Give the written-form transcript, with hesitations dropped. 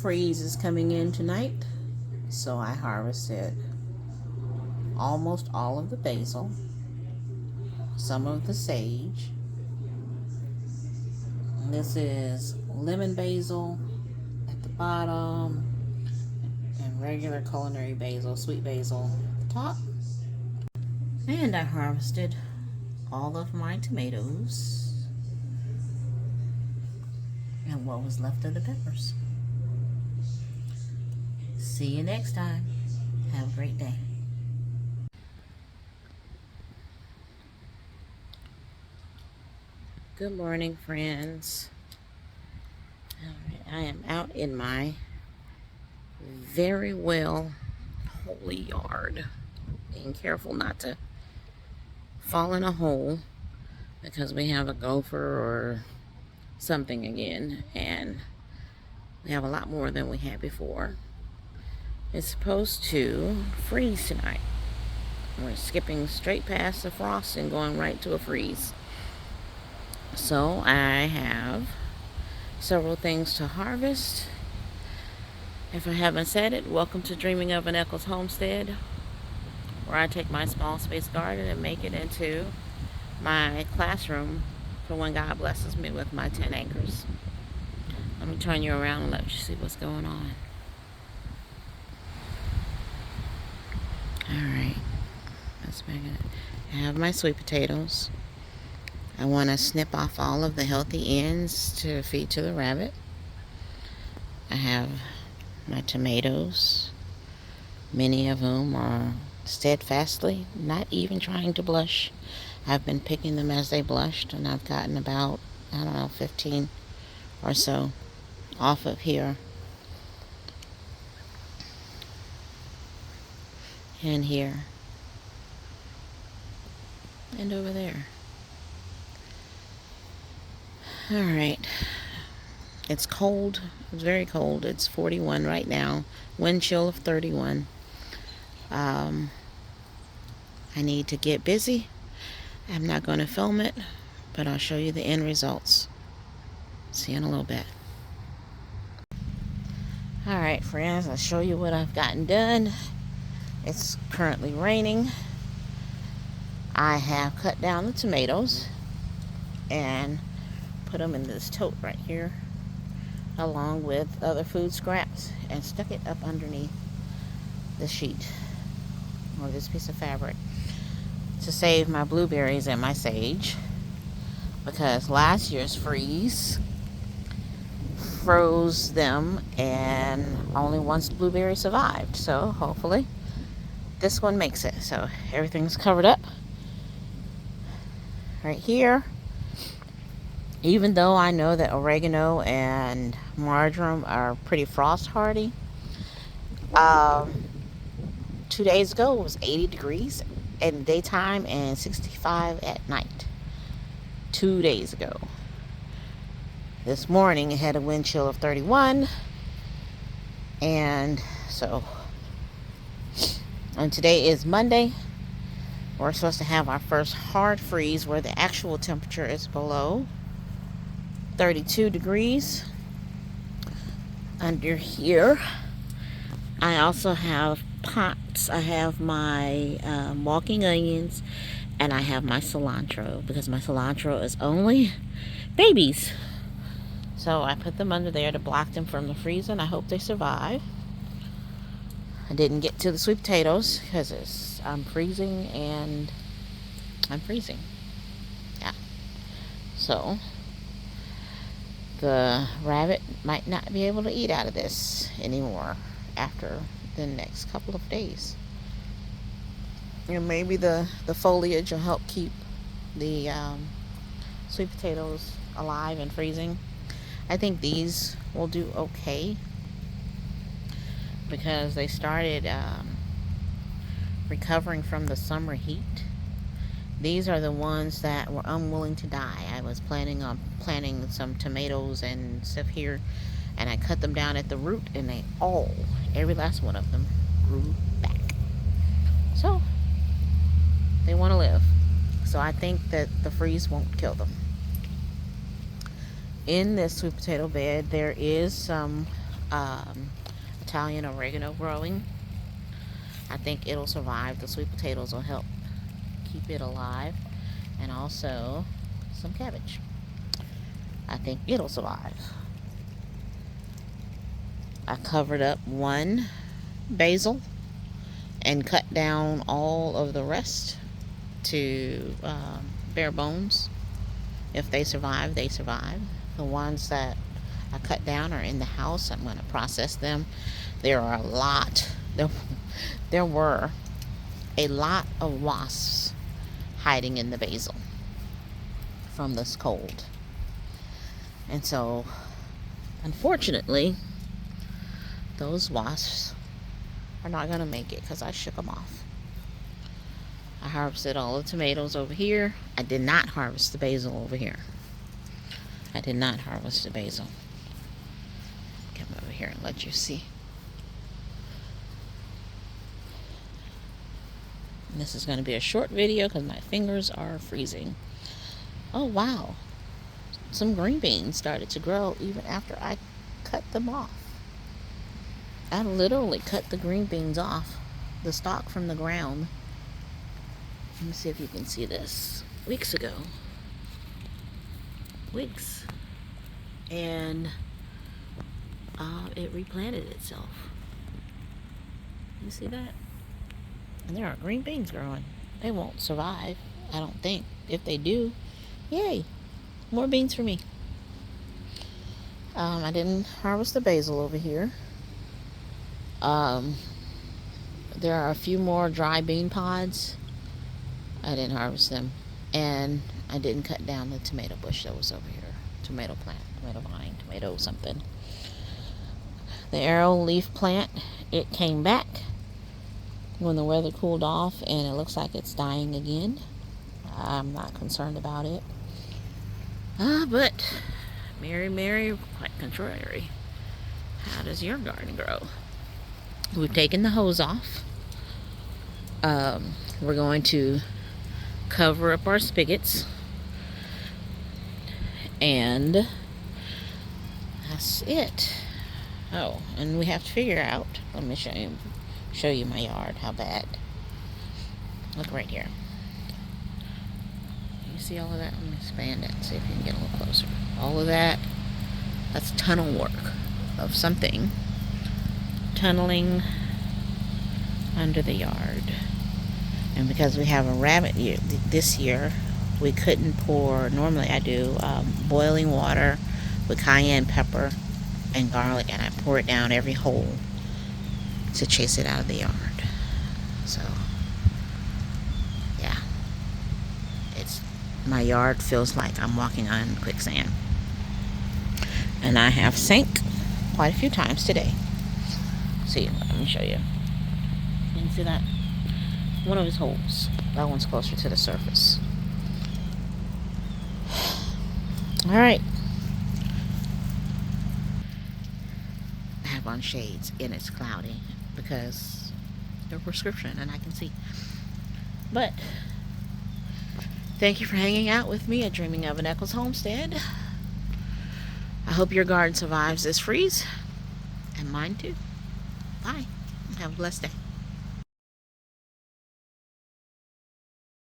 Freeze is coming in tonight, so I harvested almost all of the basil, some of the sage. This is lemon basil at the bottom and regular culinary basil, sweet basil at the top. And I harvested all of my tomatoes and what was left of the peppers. See you next time. Have a great day. Good morning, friends. I am out in my very well holy yard, being careful not to fall in a hole because we have a gopher or something again, and we have a lot more than we had before. It's supposed to freeze tonight. We're skipping straight past the frost and going right to a freeze. So I have several things to harvest. If I haven't said it, welcome to Dreaming of an Eccles Homestead, where I take my small space garden and make it into my classroom for when God blesses me with my 10 acres. Let me turn you around and let you see what's going on. Alright, let's back it up. I have my sweet potatoes. I want to snip off all of the healthy ends to feed to the rabbit. I have my tomatoes. Many of them are steadfastly not even trying to blush. I've been picking them as they blushed, and I've gotten about, 15 or so off of here and here and over there. Alright, it's cold. It's very cold. It's 41 right now, wind chill of 31. I need to get busy. I'm not going to film it, but I'll show you the end results. See you in a little bit. Alright, friends, I'll show you what I've gotten done. It's currently raining. I have cut down the tomatoes and put them in this tote right here, along with other food scraps, and stuck it up underneath the sheet or this piece of fabric to save my blueberries and my sage, because last year's freeze froze them and only one blueberry survived. So hopefully this one makes it. So everything's covered up right here. Even though I know that oregano and marjoram are pretty frost hardy, 2 days ago it was 80 degrees in the daytime and 65 at night. 2 days ago. This morning it had a wind chill of 31, and today is Monday. We're supposed to have our first hard freeze where the actual temperature is below 32 degrees under here. I also have pots. I have my walking onions, and I have my cilantro, because my cilantro is only babies. So I put them under there to block them from the freezing. I hope they survive. I didn't get to the sweet potatoes because I'm freezing and I'm freezing. Yeah. So the rabbit might not be able to eat out of this anymore after the next couple of days. And maybe the foliage will help keep the sweet potatoes alive and freezing. I think these will do okay because they started recovering from the summer heat. These are the ones that were unwilling to die. I was planning on planting some tomatoes and stuff here, and I cut them down at the root, and every last one of them grew back. So they want to live. So I think that the freeze won't kill them. In this sweet potato bed, there is some Italian oregano growing. I think it'll survive. The sweet potatoes will help keep it alive. And also some cabbage. I think it'll survive. I covered up one basil and cut down all of the rest to bare bones. If they survive, they survive. The ones that I cut down are in the house. I'm going to process them. There are a lot. There were a lot of wasps hiding in the basil from this cold. And so, unfortunately, those wasps are not going to make it because I shook them off. I harvested all the tomatoes over here. I did not harvest the basil over here. I did not harvest the basil. Come over here and let you see. And this is going to be a short video because my fingers are freezing. Oh, wow. Some green beans started to grow even after I cut them off. I literally cut the green beans off the stalk from the ground. Let me see if you can see this. Weeks ago. Weeks. And it replanted itself. You see that? And there are green beans growing. They won't survive, I don't think. If they do, yay. More beans for me. I didn't harvest the basil over here. There are a few more dry bean pods. I didn't harvest them. And I didn't cut down the tomato bush that was over here. Tomato plant, tomato vine, tomato something. The arrow leaf plant, it came back when the weather cooled off, and it looks like it's dying again. I'm not concerned about it. But Mary, quite contrary. How does your garden grow? We've taken the hose off. We're going to cover up our spigots, and that's it. Oh, and we have to figure out, let me show you my yard, how bad. Look right here. You see all of that? Let me expand it, see if you can get a little closer. All of that, that's tunnel work of something tunneling under the yard. And because we have a rabbit this year, we couldn't pour, normally I do boiling water with cayenne pepper and garlic, and I pour it down every hole to chase it out of the yard. So yeah, my yard feels like I'm walking on quicksand, and I have sank quite a few times today. See, let me show you. You can see that? One of his holes. That one's closer to the surface. Alright. I have on shades and it's cloudy because they're prescription and I can see. But thank you for hanging out with me at Dreaming of an Eccles Homestead. I hope your garden survives this freeze. And mine too. Bye. Have a blessed day.